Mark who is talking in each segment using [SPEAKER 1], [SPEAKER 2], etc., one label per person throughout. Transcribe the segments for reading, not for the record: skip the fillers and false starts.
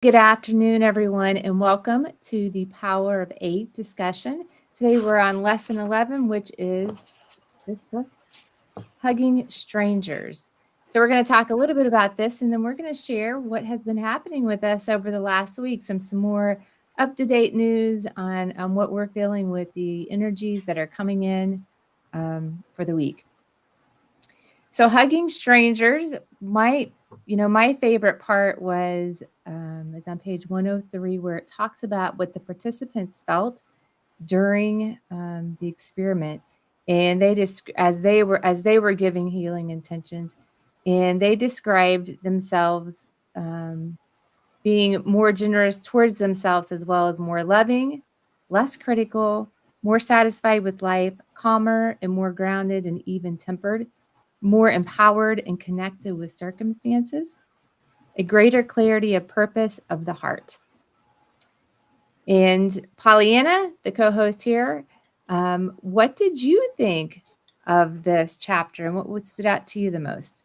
[SPEAKER 1] Good afternoon, everyone, and welcome to the Power of Eight discussion. Today we're on Lesson 11, which is this book, Hugging Strangers. So we're going to talk a little bit about this, and then we're going to share what has been happening with us over the last week, some more up-to-date news on what we're feeling with the energies that are coming in for the week. So hugging strangers, my favorite part was it's on page 103, where it talks about what the participants felt during the experiment, and they just as they were giving healing intentions, and they described themselves being more generous towards themselves, as well as more loving, less critical, more satisfied with life, calmer and more grounded and even tempered, more empowered and connected with circumstances, a greater clarity of purpose of the heart. And Pollyanna, the co-host here, what did you think of this chapter, and what stood out to you the most?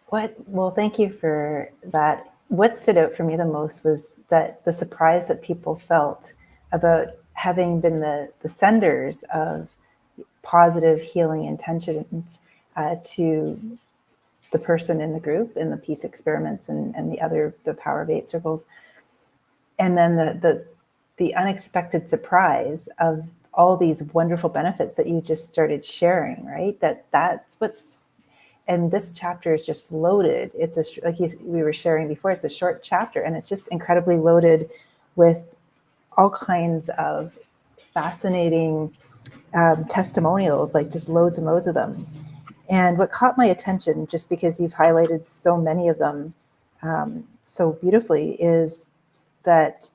[SPEAKER 2] Well, thank you for that. What stood out for me the most was that the surprise that people felt about having been the senders of positive healing intentions to the person in the group in the peace experiments and the Power of Eight circles, and then the unexpected surprise of all these wonderful benefits that you just started sharing, right? That's what's, and this chapter is just loaded. It's we were sharing before, it's a short chapter, and it's just incredibly loaded with all kinds of fascinating testimonials, like just loads and loads of them. And what caught my attention, just because you've highlighted so many of them so beautifully, is that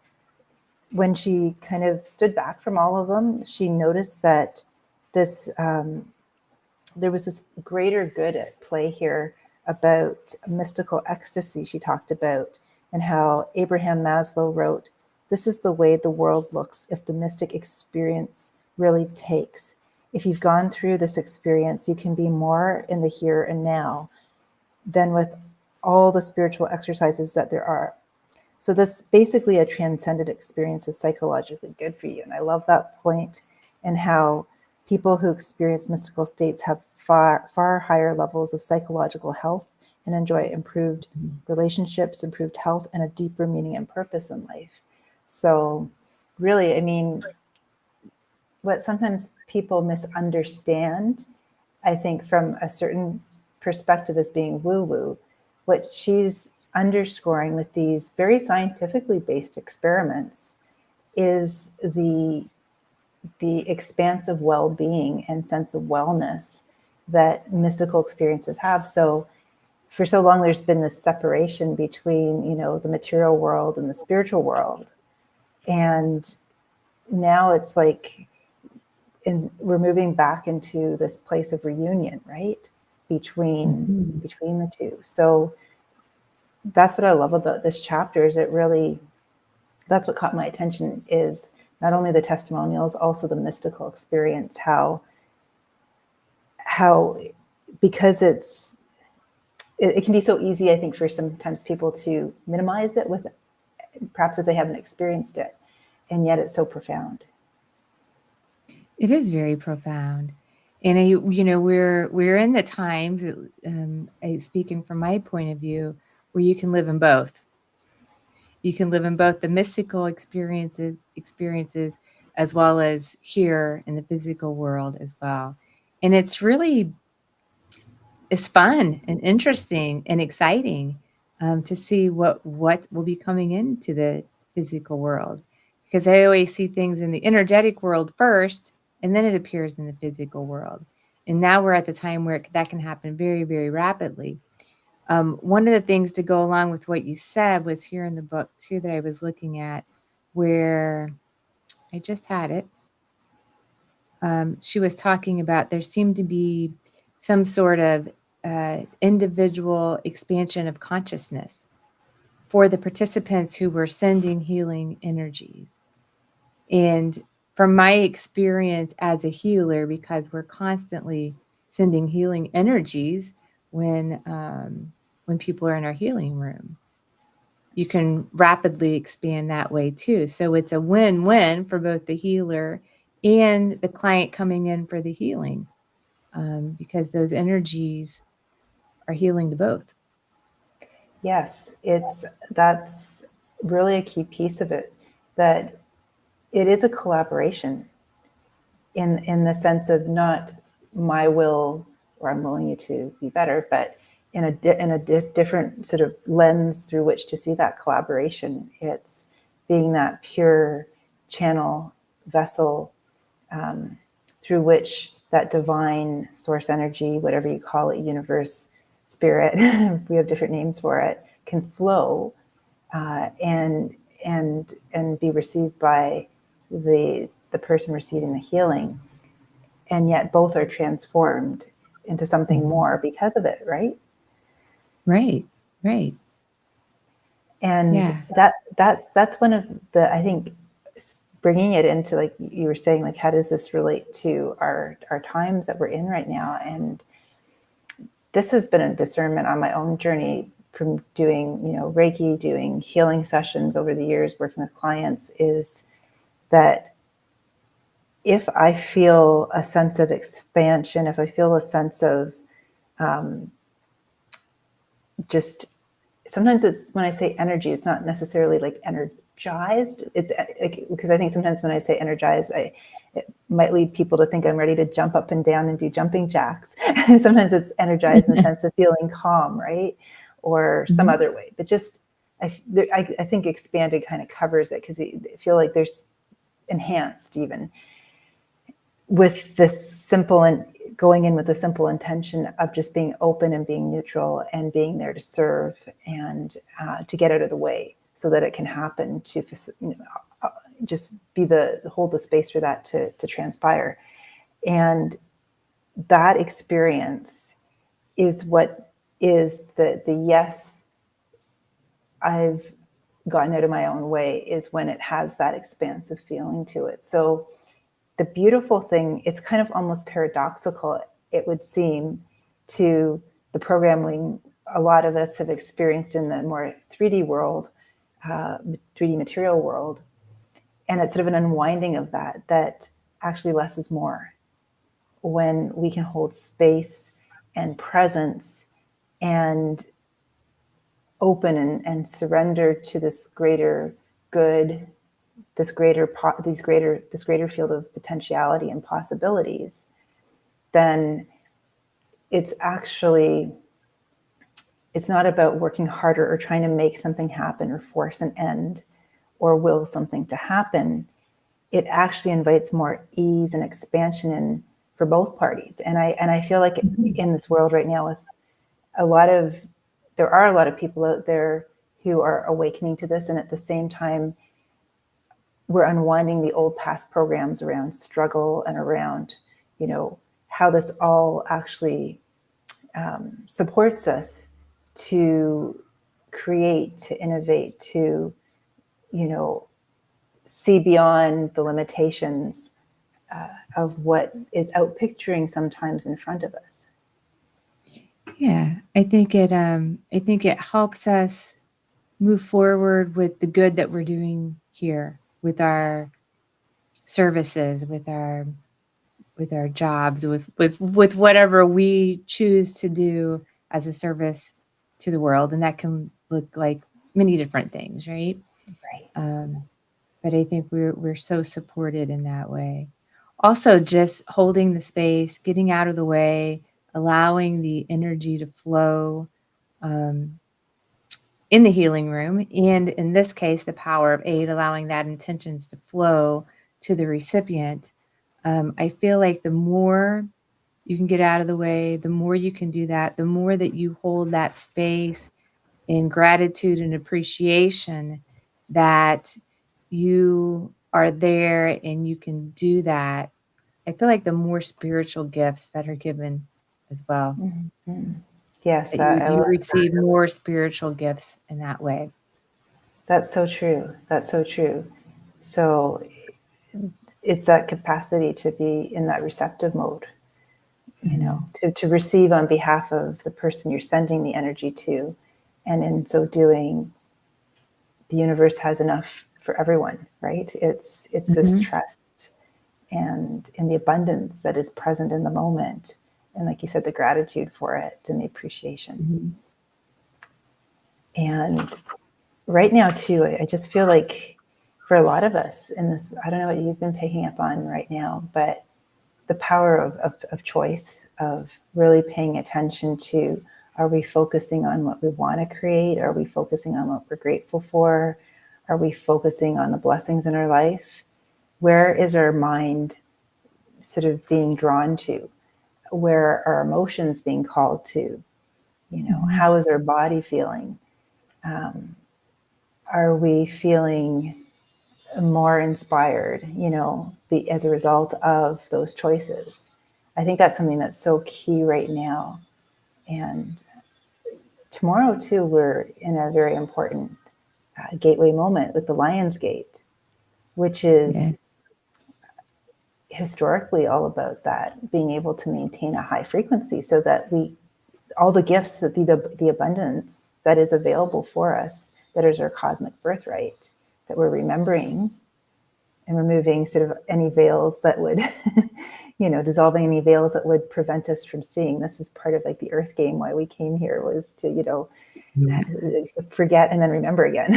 [SPEAKER 2] when she kind of stood back from all of them, she noticed that this there was this greater good at play here about mystical ecstasy she talked about, and how Abraham Maslow wrote, "This is the way the world looks if the mystic experience really takes. If you've gone through this experience, you can be more in the here and now than with all the spiritual exercises that there are. So this basically a transcendent experience is psychologically good for you." And I love that point, and how people who experience mystical states have far, far higher levels of psychological health and enjoy improved relationships, improved health, and a deeper meaning and purpose in life. So really, I mean, what sometimes people misunderstand, I think, from a certain perspective as being woo-woo, what she's underscoring with these very scientifically based experiments is the expanse of well-being and sense of wellness that mystical experiences have. So for so long, there's been this separation between, the material world and the spiritual world. And now it's like, we're moving back into this place of reunion, right? Between the two. So that's what I love about this chapter, is that's what caught my attention, is not only the testimonials, also the mystical experience, how because it can be so easy, I think, for sometimes people to minimize it, with perhaps if they haven't experienced it, and yet it's so profound.
[SPEAKER 1] It is very profound. And we're in the times, speaking from my point of view, where you can live in both. You can live in both the mystical experiences as well as here in the physical world as well. And it's fun and interesting and exciting to see what will be coming into the physical world, because I always see things in the energetic world first, and then it appears in the physical world. And now we're at the time where that can happen very, very rapidly. One of the things to go along with what you said was here in the book too, that I was looking at, where I just had it. She was talking about there seemed to be some sort of individual expansion of consciousness for the participants who were sending healing energies. And from my experience as a healer, because we're constantly sending healing energies when people are in our healing room, you can rapidly expand that way too. So it's a win-win for both the healer and the client coming in for the healing, because those energies are healing to both.
[SPEAKER 2] Yes, that's really a key piece of it, that it is a collaboration in the sense of not my will, or I'm willing you to be better, but in a different sort of lens through which to see that collaboration. It's being that pure channel vessel, through which that divine source energy, whatever you call it, universe, spirit, we have different names for it, can flow, and be received by the person receiving the healing, and yet both are transformed into something more because of it, right?
[SPEAKER 1] Right.
[SPEAKER 2] And
[SPEAKER 1] Yeah.
[SPEAKER 2] that's one of the, I think, bringing it into, like you were saying, like, how does this relate to our times that we're in right now? And this has been a discernment on my own journey from doing, Reiki, doing healing sessions over the years, working with clients, is that if I feel a sense of expansion, if I feel a sense of just, sometimes it's, when I say energy, it's not necessarily like energized. It's like, because I think sometimes when I say energized, it might lead people to think I'm ready to jump up and down and do jumping jacks. Sometimes it's energized in the sense of feeling calm, right? Or some other way. But just, I think expanded kind of covers it, because I feel like there's enhanced, even with this simple, and going in with a simple intention of just being open and being neutral and being there to serve, and to get out of the way so that it can happen, to just be hold the space for that to transpire. And that experience is what is the yes, I've gotten out of my own way, is when it has that expansive feeling to it. So the beautiful thing, it's kind of almost paradoxical, it would seem, to the programming a lot of us have experienced in the more 3D world, 3D material world. And it's sort of an unwinding of that actually less is more, when we can hold space and presence and open and surrender to this greater good, this greater field of potentiality and possibilities. Then it's not about working harder or trying to make something happen or force an end or will something to happen. It actually invites more ease and expansion in for both parties. And I feel like in this world right now, with there are a lot of people out there who are awakening to this, and at the same time, we're unwinding the old past programs around struggle and around, how this all actually supports us to create, to innovate, to, see beyond the limitations of what is outpicturing sometimes in front of us.
[SPEAKER 1] Yeah, I think it helps us move forward with the good that we're doing here, with our services, with our jobs, with whatever we choose to do as a service to the world, and that can look like many different things, right?
[SPEAKER 2] Right.
[SPEAKER 1] But I think we're so supported in that way. Also, just holding the space, getting out of the way, allowing the energy to flow in the healing room, and in this case, the power of 8, allowing that intentions to flow to the recipient. I feel like the more you can get out of the way, the more you can do that, the more that you hold that space in gratitude and appreciation that you are there and you can do that. I feel like the more spiritual gifts that are given as well.
[SPEAKER 2] Mm-hmm. Yes,
[SPEAKER 1] That you receive more spiritual gifts in that way.
[SPEAKER 2] that's so true. That's so true. So it's that capacity to be in that receptive mode, to receive on behalf of the person you're sending the energy to, and in so doing, the universe has enough for everyone, right? It's this trust and in the abundance that is present in the moment. And like you said, the gratitude for it and the appreciation. And right now too, I just feel like for a lot of us in this, I don't know what you've been picking up on right now, but the power of choice, of really paying attention to, are we focusing on what we want to create? Are we focusing on what we're grateful for? Are we focusing on the blessings in our life? Where is our mind sort of being drawn to? Where are our emotions being called to? You know, how is our body feeling? Are we feeling more inspired, you know, as a result of those choices? I think that's something that's so key right now. And tomorrow too, we're in a very important gateway moment with the Lion's Gate, which is historically all about that, being able to maintain a high frequency so that all the gifts, that the abundance that is available for us, that is our cosmic birthright, that we're remembering and removing sort of any veils that would, you know, dissolving any veils that would prevent us from seeing. This is part of like the Earth game, why we came here, was to, you know, forget and then remember again.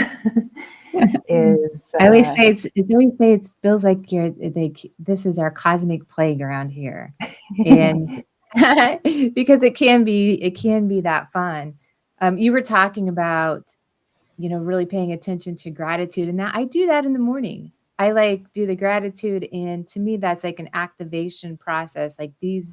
[SPEAKER 1] I always say it feels like this is our cosmic playground here. And because it can be that fun. You were talking about, you know, really paying attention to gratitude, and that I do that in the morning. I like do the gratitude, and to me that's like an activation process. Like these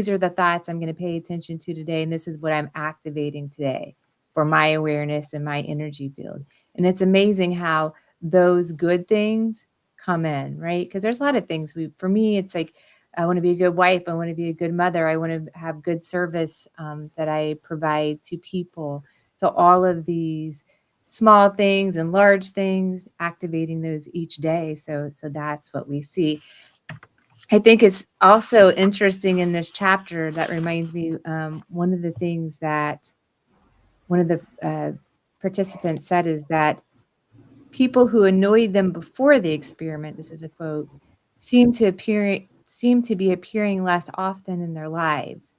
[SPEAKER 1] are the thoughts I'm going to pay attention to today, and this is what I'm activating today for my awareness and my energy field. And it's amazing how those good things come in, right? Because there's a lot of things for me, it's like I want to be a good wife, I want to be a good mother, I want to have good service that I provide to people. So all of these small things and large things, activating those each day. So that's what we see. I think it's also interesting in this chapter that reminds me, one of the things that one of the participants said is that people who annoyed them before the experiment, this is a quote, seem to be appearing less often in their lives.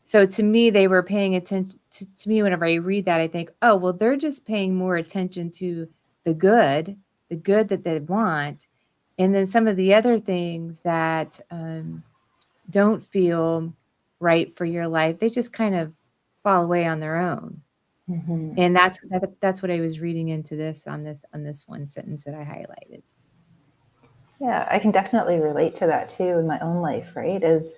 [SPEAKER 1] So to me, they were paying attention to me. Whenever I read that, I think, oh, well, they're just paying more attention to the good that they want. And then some of the other things that don't feel right for your life, they just kind of fall away on their own. And that's what I was reading into this on this one sentence that I highlighted.
[SPEAKER 2] Yeah, I can definitely relate to that too in my own life, right? Is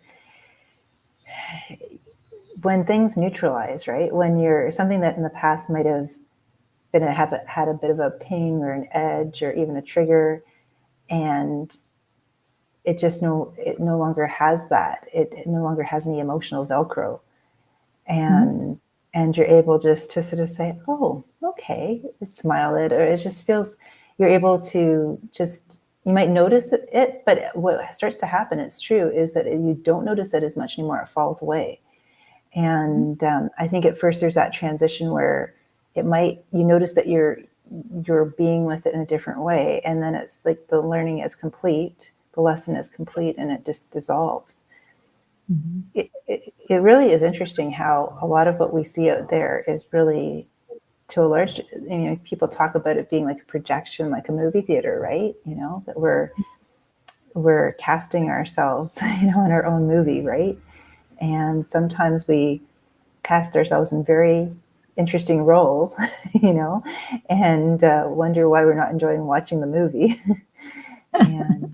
[SPEAKER 2] when things neutralize, right? When you're something that in the past might have been had a bit of a ping or an edge or even a trigger, and it no longer has that. It no longer has any emotional Velcro, and you're able just to sort of say, oh, okay, smile it, or it just feels, you're able to just, you might notice it, but what starts to happen, it's true, is that you don't notice it as much anymore. It falls away. And I think at first there's that transition where you notice that you're being with it in a different way. And then it's like the learning is complete, the lesson is complete, and it just dissolves. It really is interesting how a lot of what we see out there is really, to a large, you know, people talk about it being like a projection, like a movie theater, right? You know, that we're casting ourselves, you know, in our own movie, right? And sometimes we cast ourselves in very interesting roles, you know, and wonder why we're not enjoying watching the movie. And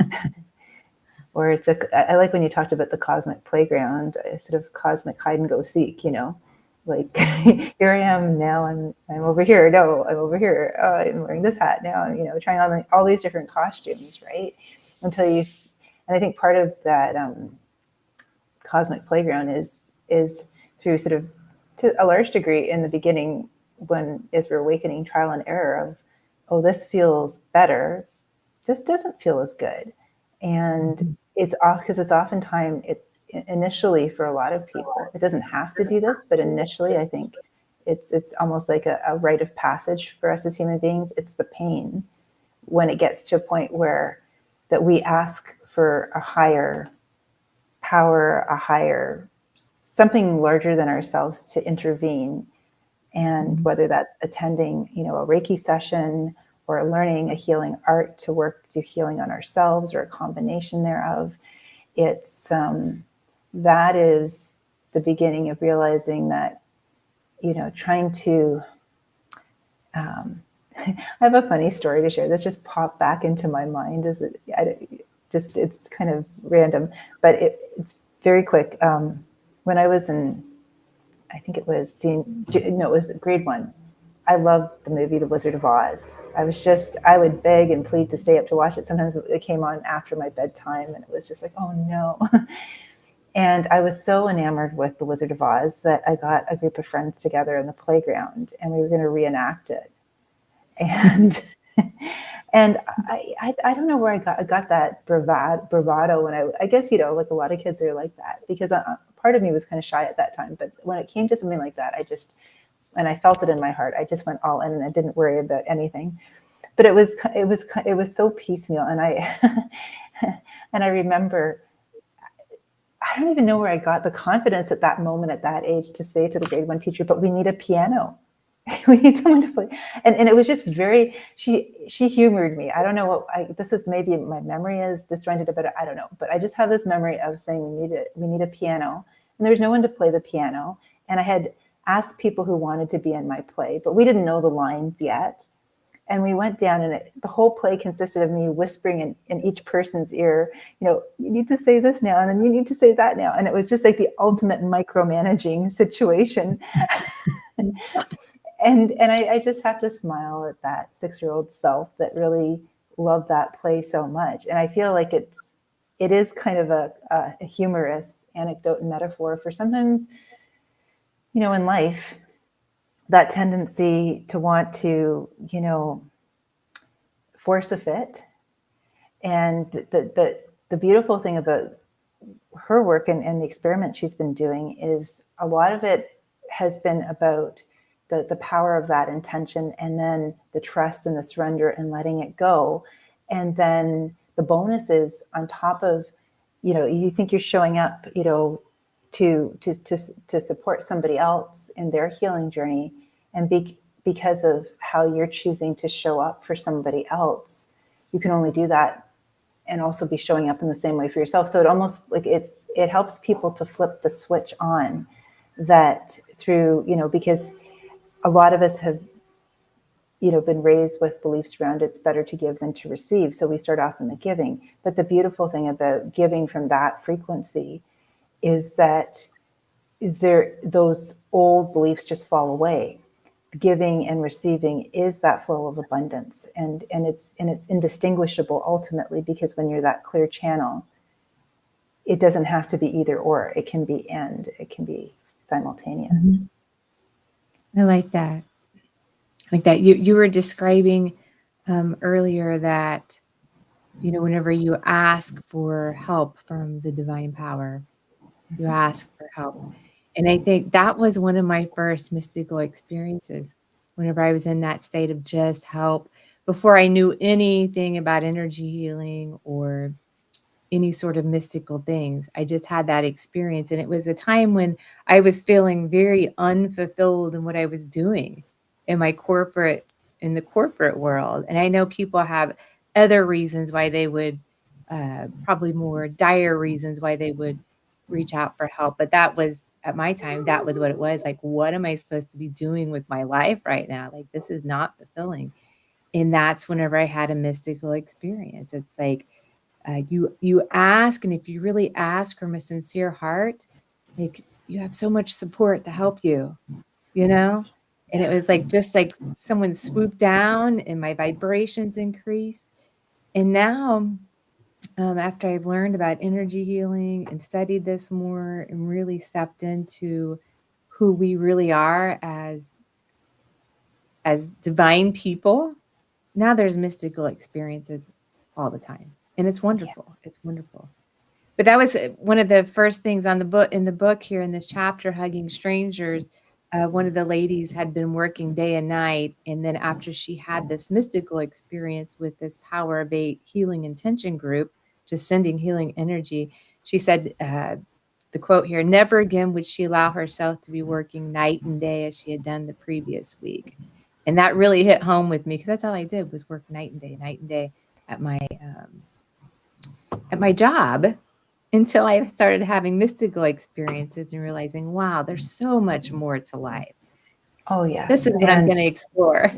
[SPEAKER 2] or I like when you talked about the cosmic playground, sort of cosmic hide and go seek, you know, like here I am now, I'm over here. No, I'm over here. Oh, I'm wearing this hat now, you know, trying on all these different costumes, right? And I think part of that cosmic playground is through sort of, to a large degree in the beginning, as we're awakening, trial and error of, oh, this feels better, this doesn't feel as good. And it's oftentimes, it's initially for a lot of people, it doesn't have to be this, but initially I think It's almost like a rite of passage for us as human beings. It's the pain when it gets to a point where that we ask for a higher power, a higher something larger than ourselves to intervene. And whether that's attending, a Reiki session or learning a healing art to do healing on ourselves, or a combination thereof, it's that is the beginning of realizing that, trying to I have a funny story to share. This just popped back into my mind. It's kind of random, but it's very quick. When I was I think it was it was grade 1. I loved the movie The Wizard of Oz. I would beg and plead to stay up to watch it. Sometimes it came on after my bedtime, and it was just like, oh no. And I was so enamored with The Wizard of Oz that I got a group of friends together in the playground, and we were going to reenact it. And and I don't know where I got that bravado when I guess, like a lot of kids are like that, because part of me was kind of shy at that time. But when it came to something like that, and I felt it in my heart, I just went all in, and I didn't worry about anything. But it was so piecemeal. And I remember, I don't even know where I got the confidence at that moment, at that age, to say to the grade 1 teacher, but we need a piano. We need someone to play. And it was just she humored me. I don't know this is, maybe my memory is disjointed about it. I don't know. But I just have this memory of saying we need a piano. And there was no one to play the piano. And I had asked people who wanted to be in my play, but we didn't know the lines yet. And we went down, and the whole play consisted of me whispering in each person's ear, you need to say this now, and then you need to say that now. And it was just like the ultimate micromanaging situation. And I just have to smile at that 6-year-old self that really loved that play so much. And I feel like it is kind of a humorous anecdote and metaphor for sometimes, in life, that tendency to want to, force a fit. And the beautiful thing about her work and the experiment she's been doing is a lot of it has been about the power of that intention, and then the trust and the surrender and letting it go. And then the bonuses on top of, you think you're showing up, to support somebody else in their healing journey, and because of how you're choosing to show up for somebody else, you can only do that and also be showing up in the same way for yourself. So it almost like it helps people to flip the switch on that through, because a lot of us have, been raised with beliefs around it's better to give than to receive. So we start off in the giving. But the beautiful thing about giving from that frequency is that those old beliefs just fall away. Giving and receiving is that flow of abundance, and it's indistinguishable ultimately, because when you're that clear channel, it doesn't have to be either or. It can be it can be simultaneous.
[SPEAKER 1] Mm-hmm. I like that. You were describing earlier that, whenever you ask for help from the divine power, you ask for help. And I think that was one of my first mystical experiences, whenever I was in that state of just help, before I knew anything about energy healing or any sort of mystical things. I just had that experience. And it was a time when I was feeling very unfulfilled in what I was doing in the corporate world. And I know people have other reasons why they would, probably more dire reasons why they would reach out for help. But that was, at my time, that was what it was. Like, what am I supposed to be doing with my life right now? Like, this is not fulfilling. And that's whenever I had a mystical experience. It's like, you ask, and if you really ask from a sincere heart, like, you have so much support to help you, And it was like, just like someone swooped down, and my vibrations increased. And now, after I've learned about energy healing and studied this more and really stepped into who we really are as divine people, now there's mystical experiences all the time. And it's wonderful. It's wonderful. But that was one of the first things in the book here in this chapter, Hugging Strangers. one of the ladies had been working day and night. And then after she had this mystical experience with this Power of 8 healing intention group, just sending healing energy, she said, the quote here, never again would she allow herself to be working night and day as she had done the previous week. And that really hit home with me because that's all I did was work night and day at my job until I started having mystical experiences and realizing, wow, there's so much more to life.
[SPEAKER 2] Oh yes.
[SPEAKER 1] This is what I'm going to explore.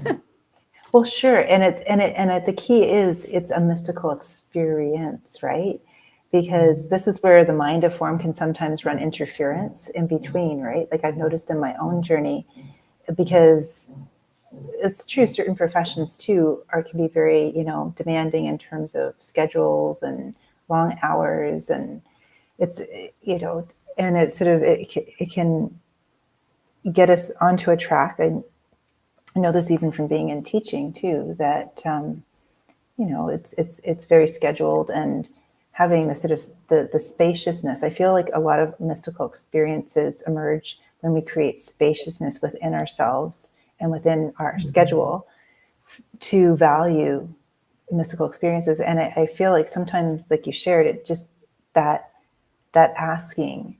[SPEAKER 2] Well, sure. And the key is it's a mystical experience, right? Because this is where the mind of form can sometimes run interference in between, right? Like I've noticed in my own journey, because it's true, certain professions too can be very, demanding in terms of schedules and long hours, and it's, and it's sort of, it can get us onto a track. I know this even from being in teaching too, that, it's very scheduled, and having the sort of the spaciousness. I feel like a lot of mystical experiences emerge when we create spaciousness within ourselves and within our schedule to value mystical experiences. And I feel like sometimes, like you shared, it just that asking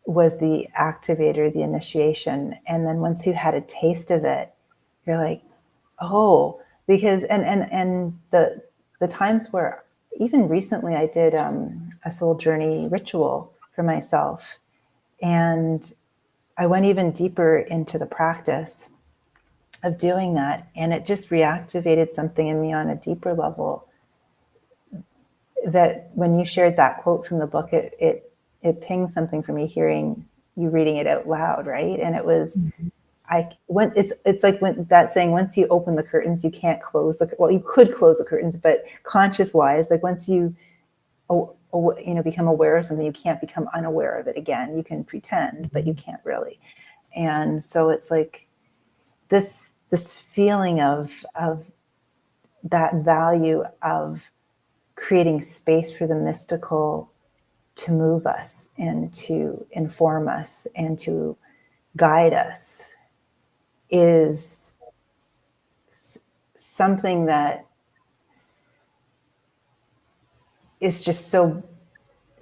[SPEAKER 2] was the activator, the initiation. And then once you had a taste of it, you're like, oh, because and the times where even recently I did a soul journey ritual for myself, and I went even deeper into the practice of doing that, and it just reactivated something in me on a deeper level. That when you shared that quote from the book, it pinged something for me hearing you reading it out loud, right? And it was, it's like when that saying, once you open the curtains, you can't close well, you could close the curtains, but conscious wise, like once you become aware of something, you can't become unaware of it again. You can pretend, but you can't really. And so it's like this feeling of that value of creating space for the mystical to move us and to inform us and to guide us is something that is just so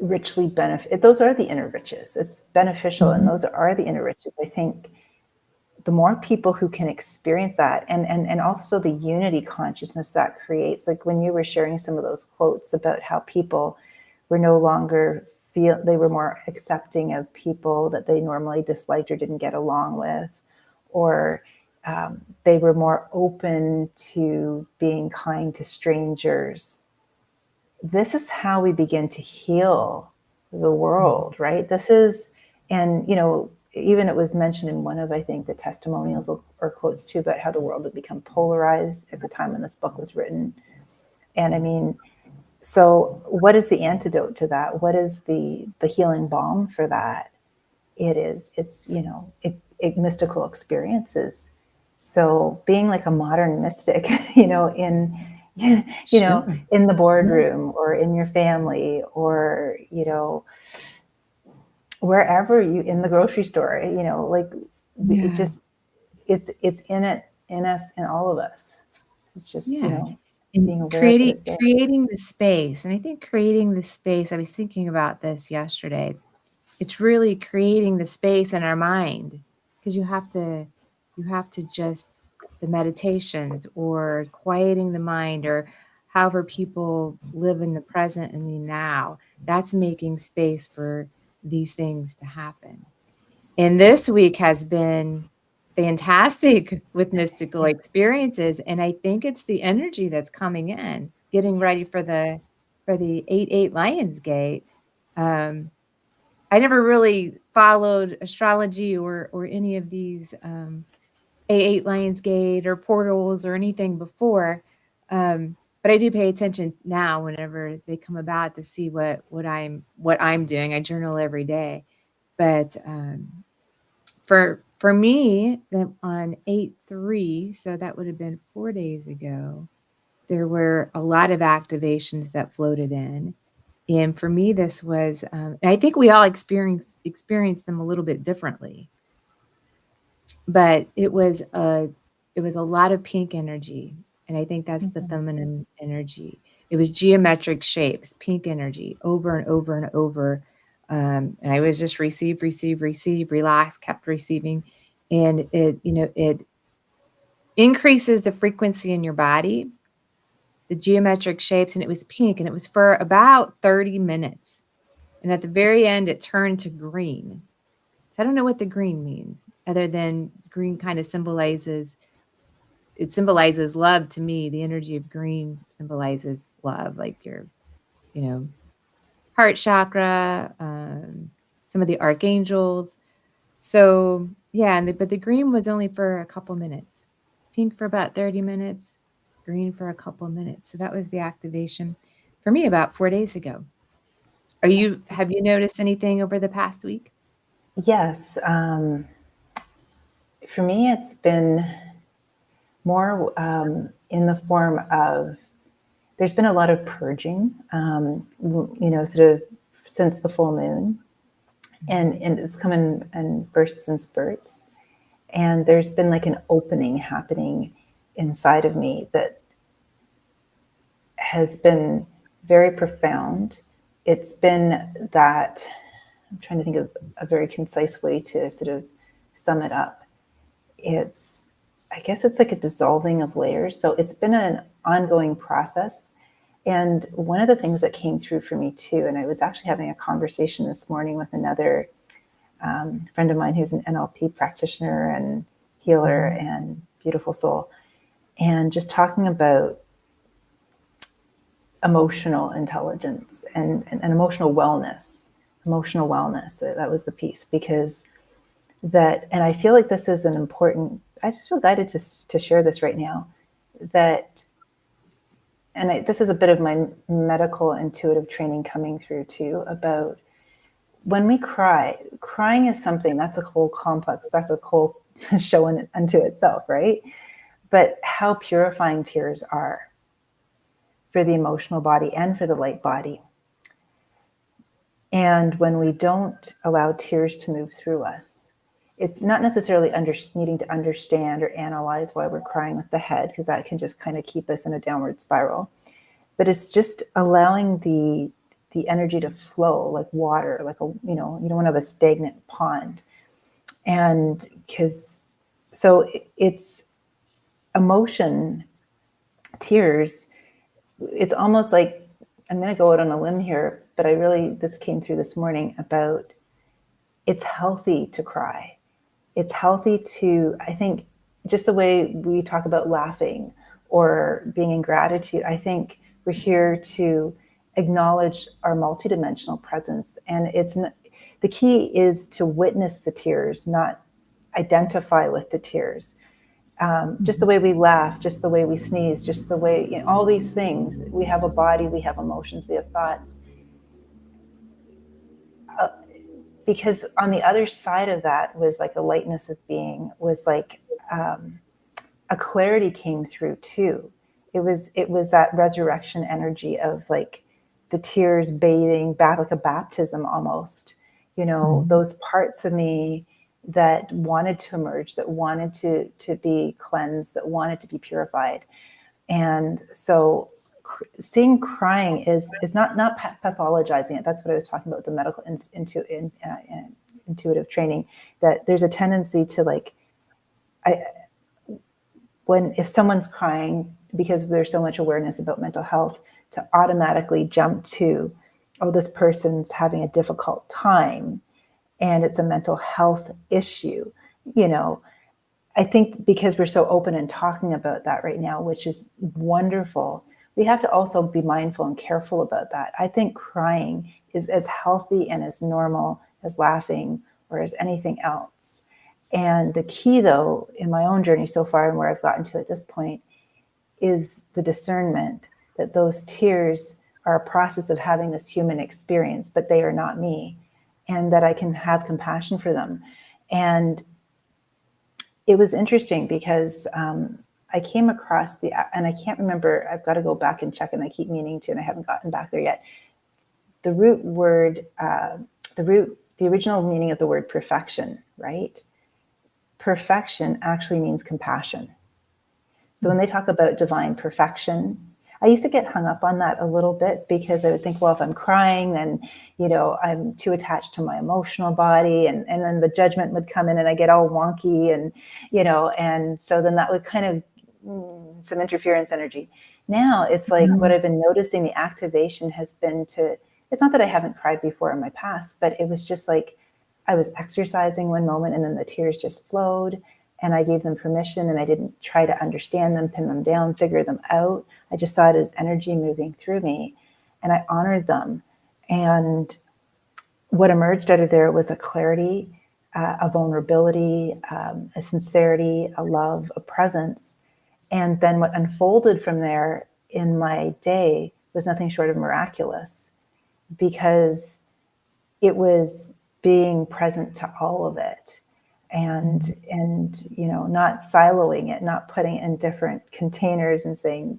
[SPEAKER 2] richly those are the inner riches. It's beneficial, and those are the inner riches. I think the more people who can experience that, and also the unity consciousness that creates, like when you were sharing some of those quotes about how people were no longer they were more accepting of people that they normally disliked or didn't get along with, or they were more open to being kind to strangers. This is how we begin to heal the world, right? This is, and even it was mentioned in one of, I think, the testimonials or quotes too, about how the world had become polarized at the time when this book was written. And I mean, so what is the antidote to that? What is the healing balm for that? It's mystical experiences. So being like a modern mystic, in in the boardroom or in your family, or wherever in the grocery store, it just it's in us, in all of us. It's just being aware
[SPEAKER 1] creating the space. And I think creating the space, I was thinking about this yesterday. It's really creating the space in our mind, because you have to just the meditations or quieting the mind, or however people live in the present and the now. That's making space for these things to happen. And this week has been fantastic with mystical experiences. And I think it's the energy that's coming in, getting ready for the 8/8 Lionsgate. I never really followed astrology or any of these 8/8 Lionsgate or portals or anything before. But I do pay attention now whenever they come about to see what I'm doing. I journal every day. But for me, on 8/3, so that would have been 4 days ago, there were a lot of activations that floated in. And for me, this was, and I think we all experience them a little bit differently. but it was a lot of pink energy, and I think that's the feminine energy. It was geometric shapes, pink energy, over and over and over. And I was just receive, relax, kept receiving, and it increases the frequency in your body, the geometric shapes, and it was pink, and it was for about 30 minutes. And at the very end, it turned to green. So I don't know what the green means, other than green kind of symbolizes love to me. The energy of green symbolizes love, like your, heart chakra, some of the archangels. So yeah, but the green was only for a couple minutes, pink for about 30 minutes, green for a couple minutes. So that was the activation for me about 4 days ago. Have you noticed anything over the past week?
[SPEAKER 2] Yes. For me, it's been more in the form of, there's been a lot of purging, sort of since the full moon. And it's come in bursts and spurts. And there's been like an opening happening inside of me that has been very profound. It's been that, I'm trying to think of a very concise way to sort of sum it up. I guess it's like a dissolving of layers. So it's been an ongoing process. And one of the things that came through for me too, and I was actually having a conversation this morning with another friend of mine who's an NLP practitioner and healer and beautiful soul, and just talking about emotional intelligence and emotional wellness. That was the piece, because and I feel like this is an important, I just feel guided to share this right now, this is a bit of my medical intuitive training coming through too, about when we crying is something that's a whole complex, that's a whole show unto itself, right? But how purifying tears are for the emotional body and for the light body. And when we don't allow tears to move through us, it's not necessarily needing to understand or analyze why we're crying with the head, because that can just kind of keep us in a downward spiral. But it's just allowing the energy to flow like water, like you don't want to have a stagnant pond. And it's emotion, tears. It's almost like, I'm going to go out on a limb here, but this came through this morning about, it's healthy to cry. It's healthy to, I think, just the way we talk about laughing or being in gratitude, I think we're here to acknowledge our multidimensional presence. And the key is to witness the tears, not identify with the tears. Just the way we laugh, just the way we sneeze, just the way, all these things. We have a body, we have emotions, we have thoughts. Because on the other side of that was like a lightness of being, was like a clarity came through too. It was that resurrection energy of like the tears bathing back, like a baptism almost. Those parts of me that wanted to emerge, that wanted to be cleansed, that wanted to be purified. And so seeing crying is not pathologizing it. That's what I was talking about with the medical intuitive training, that there's a tendency to if someone's crying, because there's so much awareness about mental health, to automatically jump to, oh, this person's having a difficult time and it's a mental health issue. I think because we're so open and talking about that right now, which is wonderful, we have to also be mindful and careful about that. I think crying is as healthy and as normal as laughing or as anything else. And the key, though, in my own journey so far and where I've gotten to at this point, is the discernment that those tears are a process of having this human experience, but they are not me, and that I can have compassion for them. And it was interesting because I came across and I can't remember, I've got to go back and check, and I keep meaning to, and I haven't gotten back there yet. The root word, the original meaning of the word perfection, right? perfection actually means compassion. So when they talk about divine perfection, I used to get hung up on that a little bit, because I would think, well, if I'm crying, then, I'm too attached to my emotional body, and then the judgment would come in and I get all wonky, and so then that would kind of some interference energy. Now it's like what I've been noticing, the activation has been it's not that I haven't cried before in my past, but it was just like I was exercising one moment and then the tears just flowed. And I gave them permission, and I didn't try to understand them, pin them down, figure them out. I just saw it as energy moving through me, and I honored them. And what emerged out of there was a clarity, a vulnerability, a sincerity, a love, a presence. And then what unfolded from there in my day was nothing short of miraculous, because it was being present to all of it. And not siloing it, not putting it in different containers and saying,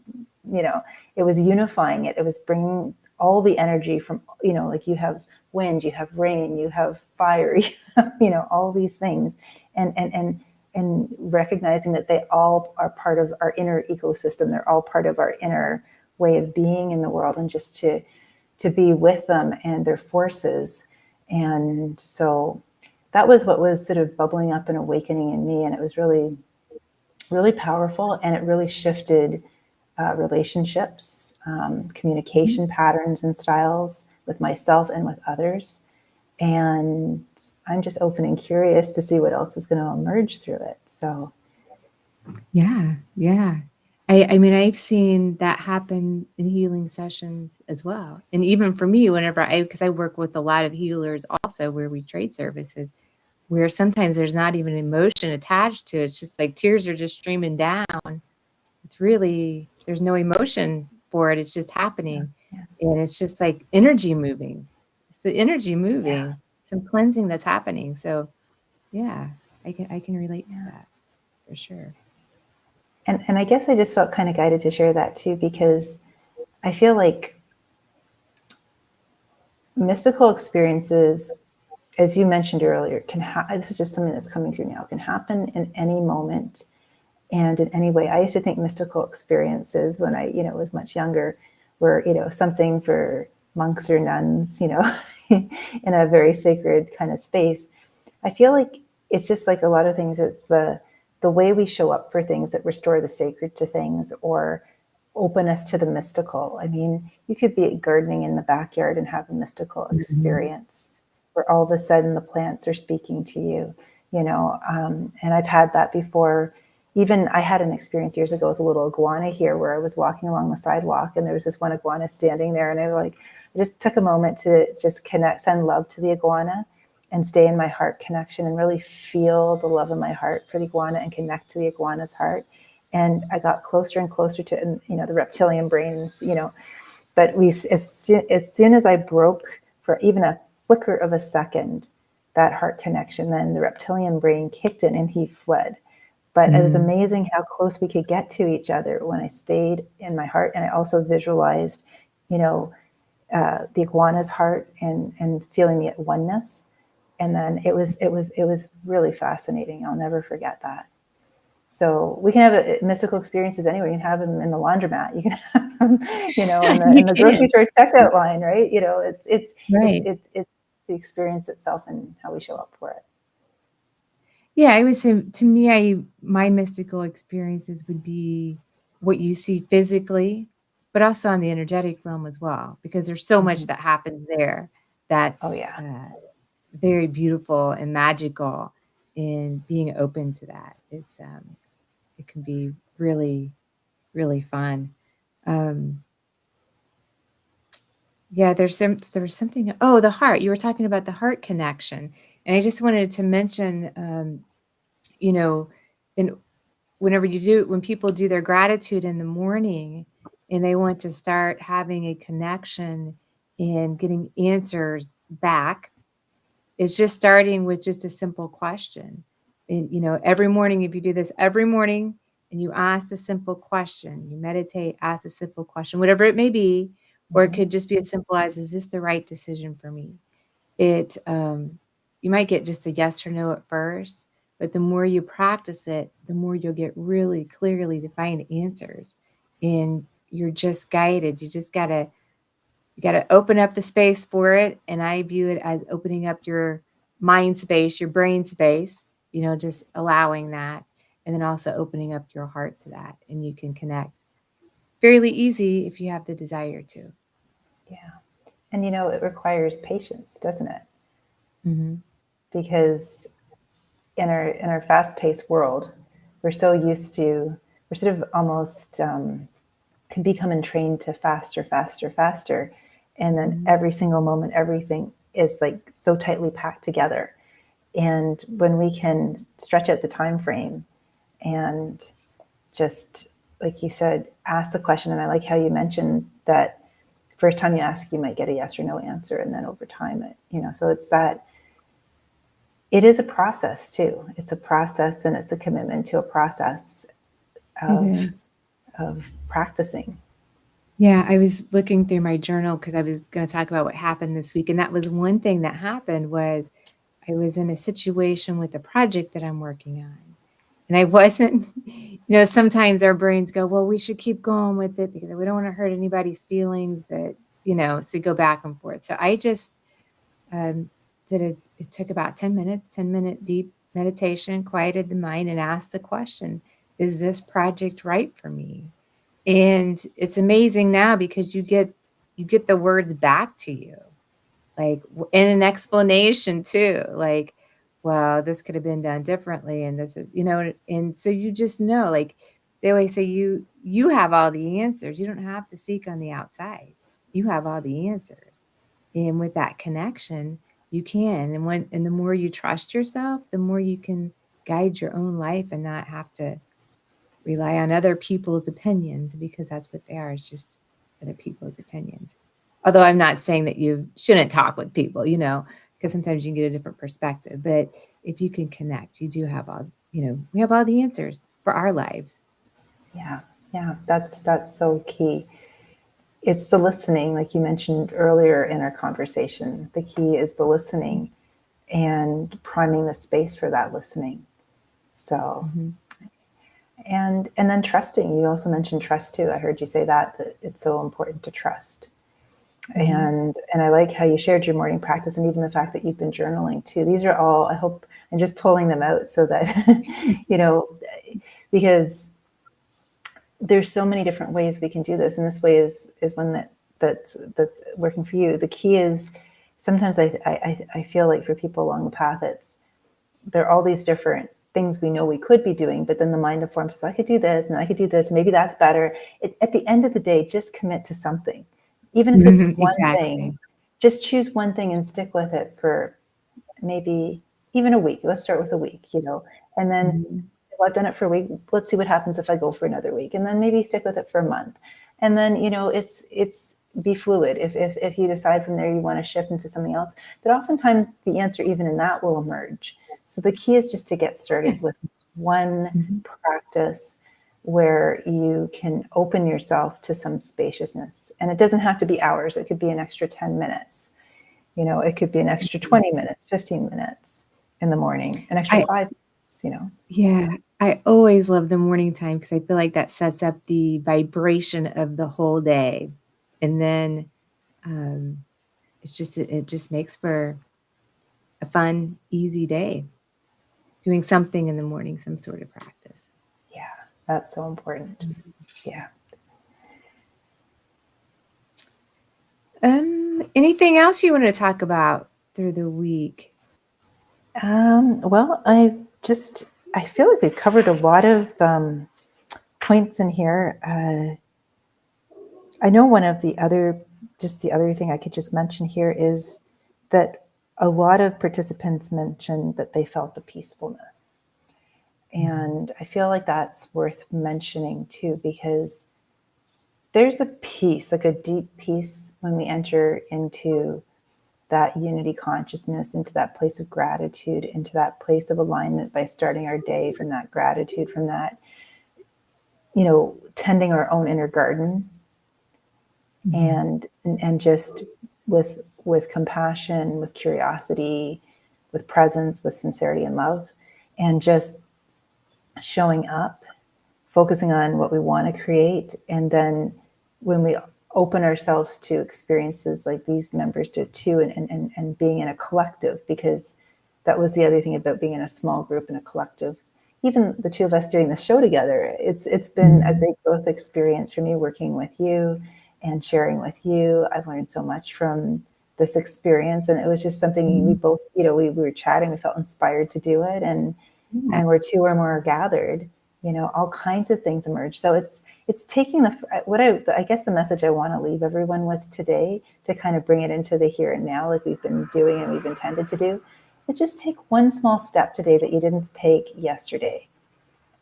[SPEAKER 2] it was unifying it. It was bringing all the energy from, like you have wind, you have rain, you have fire, all these things, and recognizing that they all are part of our inner ecosystem. They're all part of our inner way of being in the world, and just to be with them and their forces. And so that was what was sort of bubbling up and awakening in me. And it was really, really powerful. And it really shifted relationships, communication patterns and styles with myself and with others. And I'm just open and curious to see what else is going to emerge through it. So.
[SPEAKER 1] Yeah. I mean, I've seen that happen in healing sessions as well. And even for me, because I work with a lot of healers also, where we trade services, where sometimes there's not even emotion attached to it. It's just like tears are just streaming down. It's really, there's no emotion for it. It's just happening.
[SPEAKER 2] Yeah.
[SPEAKER 1] And it's just like energy moving. It's the energy moving, some cleansing that's happening. So yeah, I can relate to that for sure.
[SPEAKER 2] And I guess I just felt kind of guided to share that too, because I feel like mystical experiences, as you mentioned earlier, this is just something that's coming through now, can happen in any moment and in any way. I used to think mystical experiences when I, was much younger were, something for monks or nuns, in a very sacred kind of space. I feel like it's just like a lot of things. It's the way we show up for things that restore the sacred to things or open us to the mystical. I mean, you could be gardening in the backyard and have a mystical experience where all of a sudden the plants are speaking to you, and I've had that before. Even I had an experience years ago with a little iguana here, where I was walking along the sidewalk and there was this one iguana standing there, and I just took a moment to just send love to the iguana and stay in my heart connection and really feel the love in my heart for the iguana and connect to the iguana's heart. And I got closer and closer to, the reptilian brains, but as soon as I broke for even a flicker of a second, that heart connection, then the reptilian brain kicked in and he fled. But it was amazing how close we could get to each other when I stayed in my heart. And I also visualized, the iguana's heart and feeling the oneness. And then it was really fascinating. I'll never forget that. So we can have mystical experiences anywhere. You can have them in the laundromat. You can have them, in the grocery store checkout line, right? It's the experience itself and how we show up for it.
[SPEAKER 1] Yeah, I would say, to me, my mystical experiences would be what you see physically, but also on the energetic realm as well, because there's so much that happens there that's very beautiful and magical. In being open to that, it can be really, really fun. Yeah, there was something. Oh, the heart. You were talking about the heart connection, and I just wanted to mention, in when people do their gratitude in the morning and they want to start having a connection and getting answers back, it's just starting with just a simple question. And, every morning, if you do this every morning and you ask the simple question, you meditate, ask the simple question, whatever it may be, or it could just be as simple as, is this the right decision for me? You might get just a yes or no at first, But the more you practice it, the more you'll get really clearly defined answers. And you're just guided. You got to open up the space for it. And I view it as opening up your mind space, your brain space, just allowing that. And then also opening up your heart to that. And you can connect fairly easy if you have the desire to.
[SPEAKER 2] Yeah. And it requires patience, doesn't it?
[SPEAKER 1] Mm-hmm.
[SPEAKER 2] Because in our fast-paced world, we're so used to, we're sort of almost can become entrained to faster, faster, faster. And then every single moment, everything is like so tightly packed together. And when we can stretch out the time frame and just, like you said, ask the question. And I like how you mentioned that first time you ask, you might get a yes or no answer. And then over time, so it's that it is a process too. It's a process, and it's a commitment to a process of practicing.
[SPEAKER 1] Yeah, I was looking through my journal because I was going to talk about what happened this week. And that was one thing that happened was I was in a situation with a project that I'm working on. And I wasn't, sometimes our brains go, well, we should keep going with it because we don't want to hurt anybody's feelings, but, so go back and forth. So I just it took about 10 minutes, 10-minute deep meditation, quieted the mind and asked the question, is this project right for me? And it's amazing now because you get the words back to you, like in an explanation too, like, well, this could have been done differently. And this is, and so you just know, like they always say, you have all the answers. You don't have to seek on the outside. You have all the answers. And with that connection, you can. And the more you trust yourself, the more you can guide your own life and not have to rely on other people's opinions, because that's what they are. It's just other people's opinions. Although I'm not saying that you shouldn't talk with people, because sometimes you can get a different perspective. But if you can connect, you do have all, we have all the answers for our lives.
[SPEAKER 2] Yeah. Yeah. That's so key. It's the listening, like you mentioned earlier in our conversation. The key is the listening and priming the space for that listening. So, and then trusting. You also mentioned trust too. I heard you say that it's so important to trust. And I like how you shared your morning practice, and even the fact that you've been journaling too. These are all, I hope I'm just pulling them out so that, because there's so many different ways we can do this. And this way is one that's working for you. The key is sometimes I feel like for people along the path, there are all these different things we know we could be doing, but then the mind informs us, I could do this and I could do this. Maybe that's better. At the end of the day, just commit to something. Even if it's one thing, just choose one thing and stick with it for maybe even a week. Let's start with a week, and then if I've done it for a week, let's see what happens if I go for another week, and then maybe stick with it for a month. And then, it's be fluid. If you decide from there you want to shift into something else, but oftentimes the answer even in that will emerge. So the key is just to get started with one practice where you can open yourself to some spaciousness. And it doesn't have to be hours. It could be an extra 10 minutes. It could be an extra 20 minutes, 15 minutes in the morning, an extra 5 minutes,
[SPEAKER 1] Yeah, I always love the morning time because I feel like that sets up the vibration of the whole day. And then it just makes for a fun, easy day. Doing something in the morning, some sort of practice.
[SPEAKER 2] Yeah, that's so important. Yeah.
[SPEAKER 1] Anything else you want to talk about through the week?
[SPEAKER 2] Well, I feel like we've covered a lot of points in here. I know the other thing I could just mention here is that a lot of participants mentioned that they felt a peacefulness. And I feel like that's worth mentioning too, because there's a peace, like a deep peace when we enter into that unity consciousness, into that place of gratitude, into that place of alignment by starting our day from that gratitude, from that, tending our own inner garden, and just with compassion, with curiosity, with presence, with sincerity and love. and just showing up, focusing on what we want to create. And then when we open ourselves to experiences like these members did too, and being in a collective, because that was the other thing about being in a small group and a collective. Even the two of us doing the show together, it's been a great growth experience for me, working with you and sharing with you. I've learned so much from this experience, and it was just something we both, we were chatting, we felt inspired to do it, and where two or more are gathered, all kinds of things emerge. So it's taking I guess the message I want to leave everyone with today, to kind of bring it into the here and now, like we've been doing and we've intended to do, is just take one small step today that you didn't take yesterday,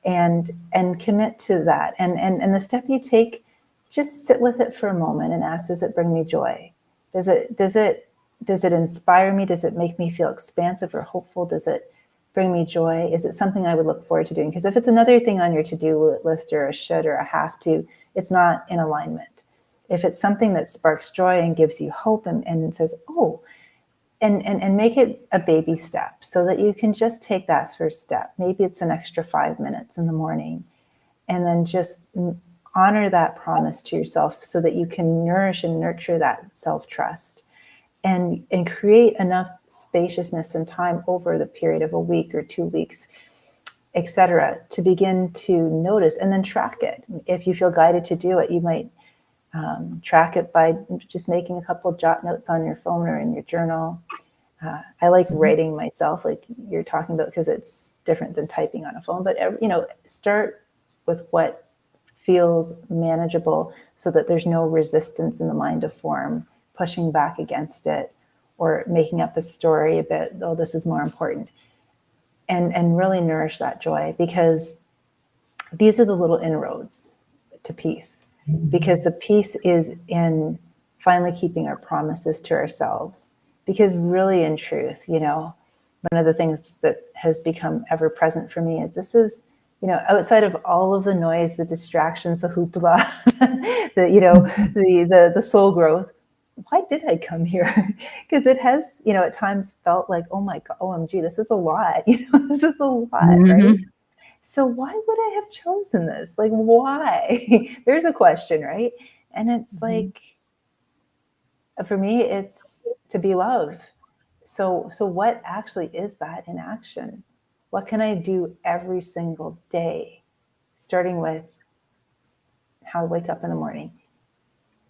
[SPEAKER 2] and commit to that. And the step you take, just sit with it for a moment and ask, does it bring me joy? Does it inspire me? Does it make me feel expansive or hopeful? Does it bring me joy? Is it something I would look forward to doing? Because if it's another thing on your to-do list, or a should or a have to, it's not in alignment. If it's something that sparks joy and gives you hope, and says, oh, and make it a baby step, so that you can just take that first step. Maybe it's an extra 5 minutes in the morning, and then just honor that promise to yourself, so that you can nourish and nurture that self-trust, and create enough spaciousness and time over the period of a week or 2 weeks, etc., to begin to notice, and then track it. If you feel guided to do it, you might track it by just making a couple of jot notes on your phone or in your journal. I like writing myself, like you're talking about, because it's different than typing on a phone. But start with what feels manageable, so that there's no resistance in the mind to form, pushing back against it, or making up a story about, oh, this is more important. And really nourish that joy, because these are the little inroads to peace. Because the peace is in finally keeping our promises to ourselves. Because really, in truth, one of the things that has become ever present for me is, this is, outside of all of the noise, the distractions, the hoopla, the soul growth, why did I come here? Because it has, at times felt like, oh my God, OMG, this is a lot. This is a lot, right? So why would I have chosen this? Like, why? There's a question, right? And it's like, for me, it's to be loved. So what actually is that in action? What can I do every single day, starting with how I wake up in the morning,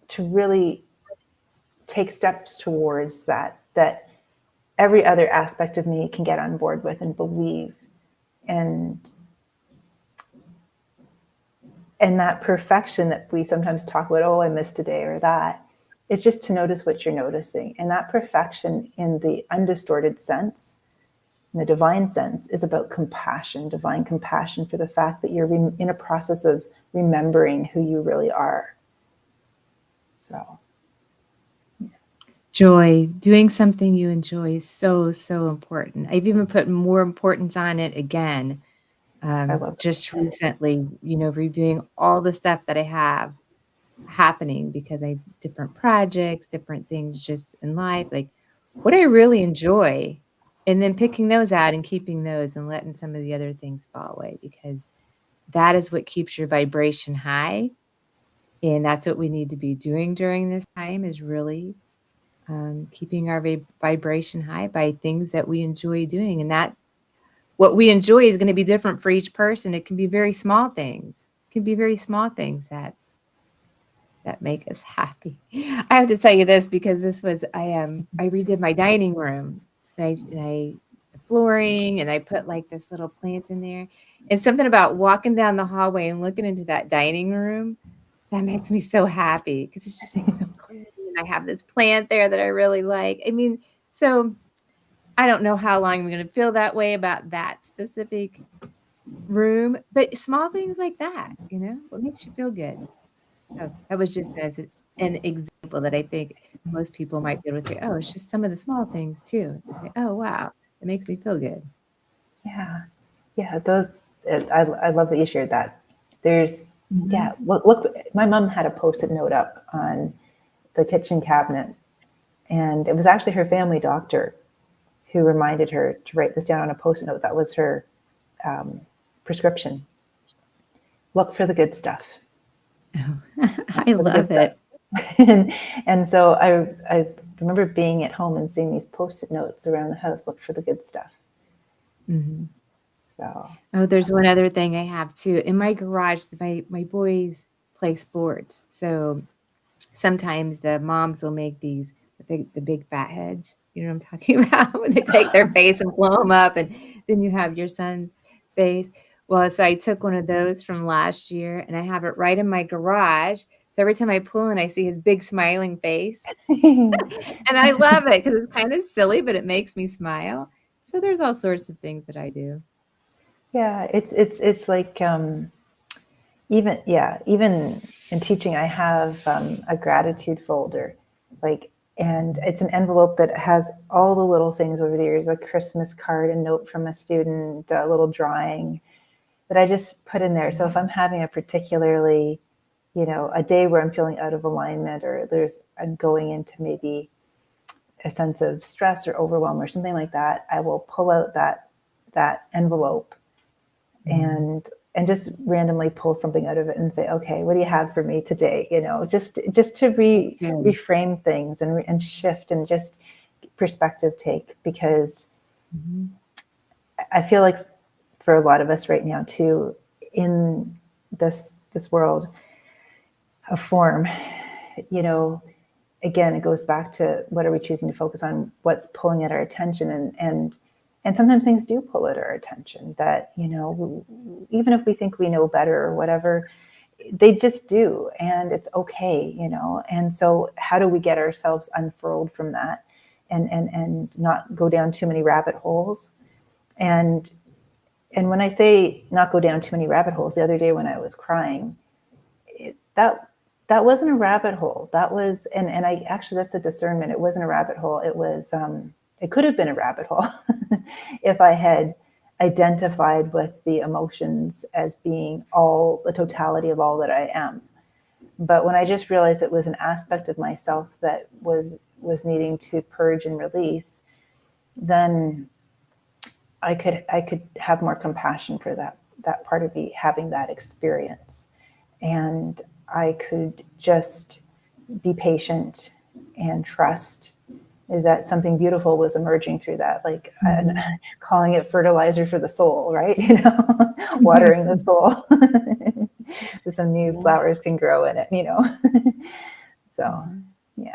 [SPEAKER 2] to really take steps towards that every other aspect of me can get on board with and believe, and that perfection that we sometimes talk about, oh, I missed today or that, it's just to notice what you're noticing. And that perfection in the undistorted sense, in the divine sense, is about compassion, divine compassion for the fact that you're in a process of remembering who you really are. So, yeah.
[SPEAKER 1] Joy, doing something you enjoy is so, so important. I've even put more importance on it again.
[SPEAKER 2] I love
[SPEAKER 1] Just recently, reviewing all the stuff that I have happening, because I have different projects, different things just in life, like what I really enjoy, and then picking those out and keeping those, and letting some of the other things fall away, because that is what keeps your vibration high. And that's what we need to be doing during this time, is really keeping our vibration high by things that we enjoy doing. And that what we enjoy is going to be different for each person. It can be very small things. It can be very small things that make us happy. I have to tell you this, because this was, I redid my dining room, and I flooring, and I put like this little plant in there. And something about walking down the hallway and looking into that dining room, that makes me so happy, because it's just like so clean. And I have this plant there that I really like. I mean, so I don't know how long I'm going to feel that way about that specific room, but small things like that, what makes you feel good. So that was just as an example that I think most people might be able to say, oh, it's just some of the small things too. To say, oh, wow, it makes me feel good.
[SPEAKER 2] Yeah. Yeah. I love that you shared that. There's, look, my mom had a Post-it note up on the kitchen cabinet, and it was actually her family doctor who reminded her to write this down on a Post-it note. That was her prescription. Look for the good stuff.
[SPEAKER 1] I love it.
[SPEAKER 2] And so I remember being at home and seeing these Post-it notes around the house, look for the good stuff.
[SPEAKER 1] Mm-hmm.
[SPEAKER 2] So,
[SPEAKER 1] oh, there's one other thing I have too. In my garage, my boys play sports. So sometimes the moms will make these, the big fat heads. You know what I'm talking about? When they take their face and blow them up, and then you have your son's face. Well, so I took one of those from last year, and I have it right in my garage. So every time I pull in, I see his big smiling face. And I love it because it's kind of silly, but it makes me smile. So there's all sorts of things that I do.
[SPEAKER 2] yeah, it's like even in teaching, I have a gratitude folder, like, and it's an envelope that has all the little things over the years, a Christmas card, a note from a student, a little drawing that I just put in there. So if I'm having a particularly, a day where I'm feeling out of alignment, or I'm going into maybe a sense of stress or overwhelm or something like that, I will pull out that envelope and just randomly pull something out of it and say, okay, what do you have for me today? Just to reframe things and shift and just perspective take, because I feel like for a lot of us right now too, in this world of form, again, it goes back to what are we choosing to focus on, what's pulling at our attention, and sometimes things do pull at our attention that, even if we think we know better or whatever, they just do, and it's okay, and so how do we get ourselves unfurled from that and not go down too many rabbit holes? And when I say not go down too many rabbit holes, the other day when I was crying, that wasn't a rabbit hole. That was, and I actually, that's a discernment. It wasn't a rabbit hole. It was, it could have been a rabbit hole if I had identified with the emotions as being all the totality of all that I am. But when I just realized it was an aspect of myself that was needing to purge and release, then I could have more compassion for that part of me having that experience. And I could just be patient and trust that something beautiful was emerging through that, like calling it fertilizer for the soul, right? Watering the soul. So some new flowers can grow in it, So, yeah.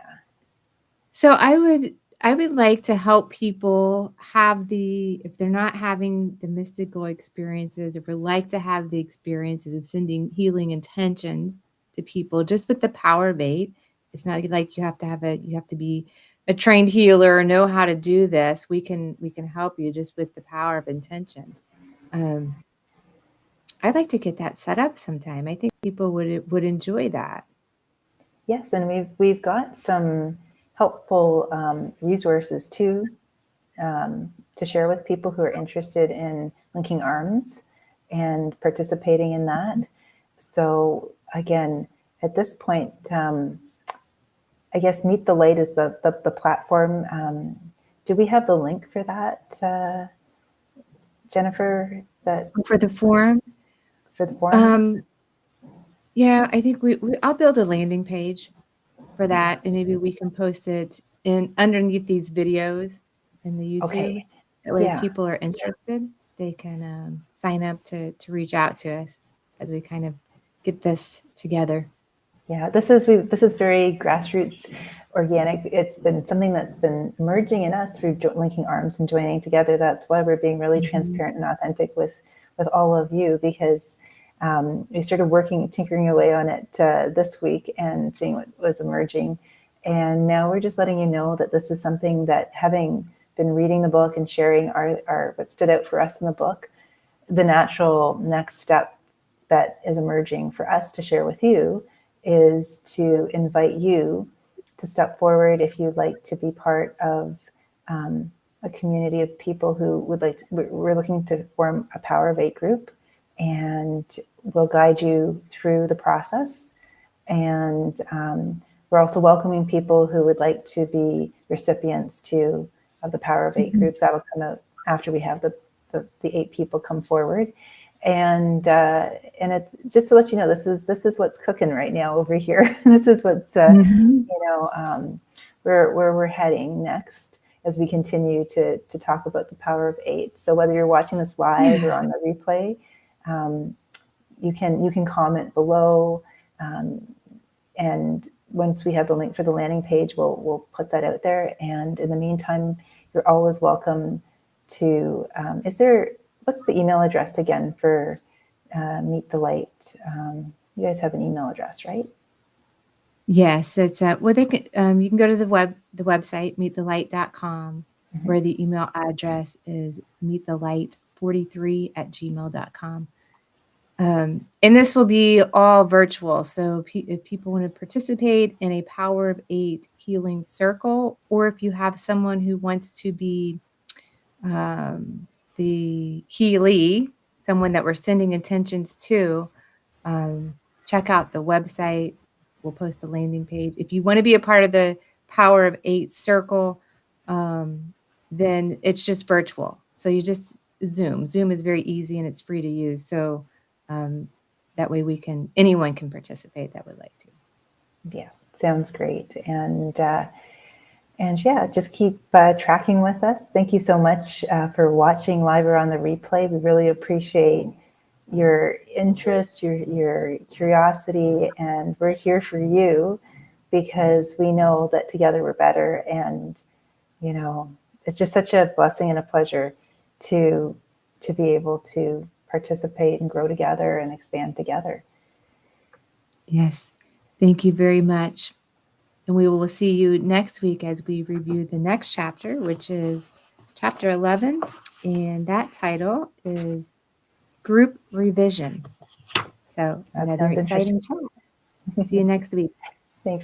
[SPEAKER 1] So I would like to help people have if they're not having the mystical experiences, or would like to have the experiences of sending healing intentions to people just with the power of 8. It's not like you have to be a trained healer or know how to do this. We can help you just with the power of intention. I'd like to get that set up sometime. I think people would enjoy that.
[SPEAKER 2] Yes, and we've got some helpful resources too, to share with people who are interested in linking arms and participating in that. So again, at this point, I guess Meet the Light is the platform. Do we have the link for that, Jennifer? That
[SPEAKER 1] For the forum?
[SPEAKER 2] For the forum?
[SPEAKER 1] Yeah, I think I'll build a landing page for that, and maybe we can post it in underneath these videos in the YouTube.
[SPEAKER 2] Okay.
[SPEAKER 1] That way, if people are interested, they can sign up to reach out to us as we kind of get this together.
[SPEAKER 2] Yeah, this is very grassroots, organic. It's been something that's been emerging in us through linking arms and joining together. That's why we're being really transparent and authentic with all of you, because we started tinkering away on it this week and seeing what was emerging. And now we're just letting you know that this is something that, having been reading the book and sharing our what stood out for us in the book, the natural next step that is emerging for us to share with you is to invite you to step forward if you'd like to be part of a community of people who would like to. We're looking to form a Power of 8 group, and we'll guide you through the process. And we're also welcoming people who would like to be recipients of the Power of 8 groups. That'll come out after we have the 8 people come forward. And it's just to let you know, this is what's cooking right now over here. This is what's where we're heading next as we continue to talk about the power of 8. So whether you're watching this live or on the replay, you can comment below, and once we have the link for the landing page, we'll put that out there. And in the meantime, you're always welcome to. What's the email address again for Meet the Light? You guys have an email address, right?
[SPEAKER 1] Yes, it's well. They can. You can go to the website meetthelight.com, where the email address is meetthelight43@gmail.com. And this will be all virtual. So if people want to participate in a Power of 8 healing circle, or if you have someone who wants to be the Healy, someone that we're sending intentions to, check out the website. We'll post the landing page. If you want to be a part of the Power of 8 circle, then it's just virtual. So you just Zoom. Zoom is very easy and it's free to use. So that way anyone can participate that would like to.
[SPEAKER 2] Yeah, sounds great. And yeah, just keep tracking with us. Thank you so much for watching live or on the replay. We really appreciate your interest, your curiosity, and we're here for you because we know that together we're better. And it's just such a blessing and a pleasure to be able to participate and grow together and expand together.
[SPEAKER 1] Yes, thank you very much. And we will see you next week as we review the next chapter, which is chapter 11. And that title is Group Revision. So another exciting chat. See you next week.
[SPEAKER 2] Thanks, everyone.